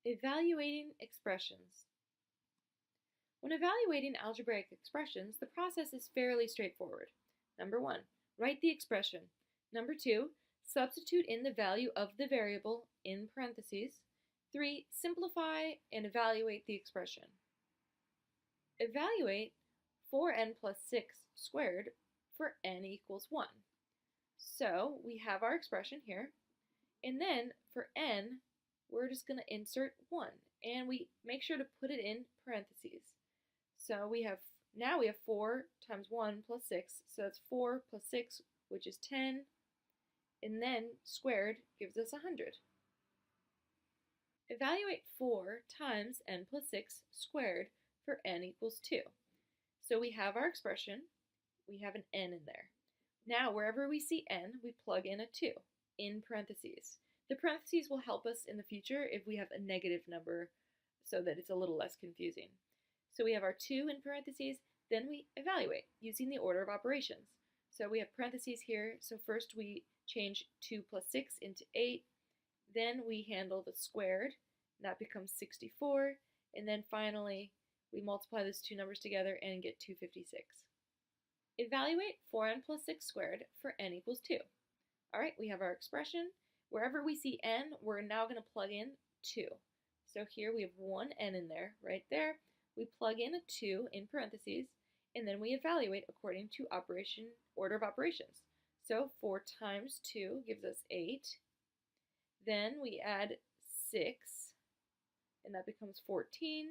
Evaluating expressions. When evaluating algebraic expressions, the process is fairly straightforward. Number 1, write the expression. Number 2, substitute in the value of the variable in parentheses. 3, simplify and evaluate the expression. Evaluate 4n plus 6 squared for n equals 1. So we have our expression here, and then for n, we're just going to insert 1, and we make sure to put it in parentheses. So now we have 4 times 1 plus 6, so that's 4 plus 6, which is 10, and then squared gives us 100. Evaluate 4 times n plus 6 squared for n equals 2. So we have our expression, we have an n in there. Now wherever we see n, we plug in a 2 in parentheses. The parentheses will help us in the future if we have a negative number so that it's a little less confusing. So we have our 2 in parentheses, then we evaluate using the order of operations. So we have parentheses here, so first we change 2 plus 6 into 8, then we handle the squared, and that becomes 64, and then finally we multiply those two numbers together and get 256. Evaluate 4n plus 6 squared for n equals 2. Alright, we have our expression. Wherever we see n, we're now going to plug in 2. So here we have one n in there, right there. We plug in a 2 in parentheses, and then we evaluate according to order of operations. So 4 times 2 gives us 8. Then we add 6, and that becomes 14.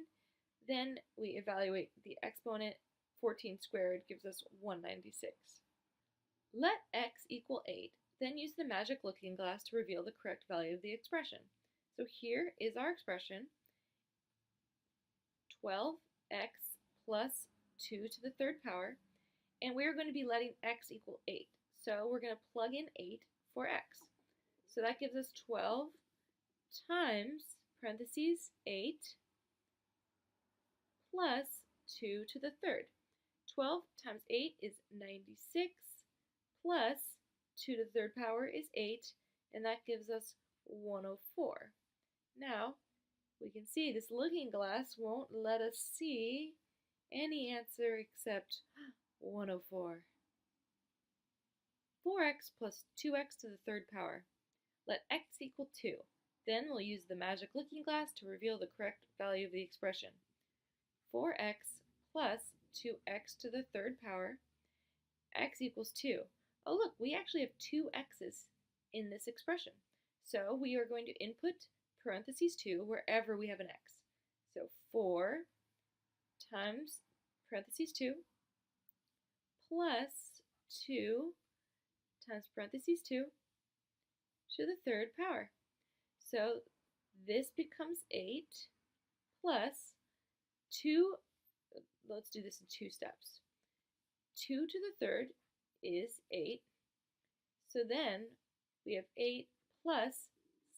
Then we evaluate the exponent. 14 squared gives us 196. Let x equal 8. Then use the magic looking glass to reveal the correct value of the expression. So here is our expression, 12x plus 2 to the third power, and we're going to be letting x equal 8. So we're going to plug in 8 for x. So that gives us 12 times, parentheses, 8 plus 2 to the third. 12 times 8 is 96 plus 2 to the third power is 8, and that gives us 104. Now, we can see this looking glass won't let us see any answer except 104. 4x plus 2x to the third power. Let x equal 2. Then we'll use the magic looking glass to reveal the correct value of the expression. 4x plus 2x to the third power, x equals 2. Oh look, we actually have 2 x's in this expression. So we are going to input parentheses 2 wherever we have an x. So 4 times parentheses 2 plus 2 times parentheses 2 to the third power. So this becomes 8 plus 2, let's do this in 2 steps. 2 to the third is 8. So then we have 8 plus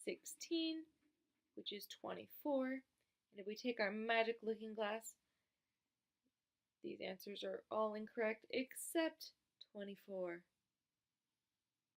16, which is 24. And if we take our magic looking glass, these answers are all incorrect except 24.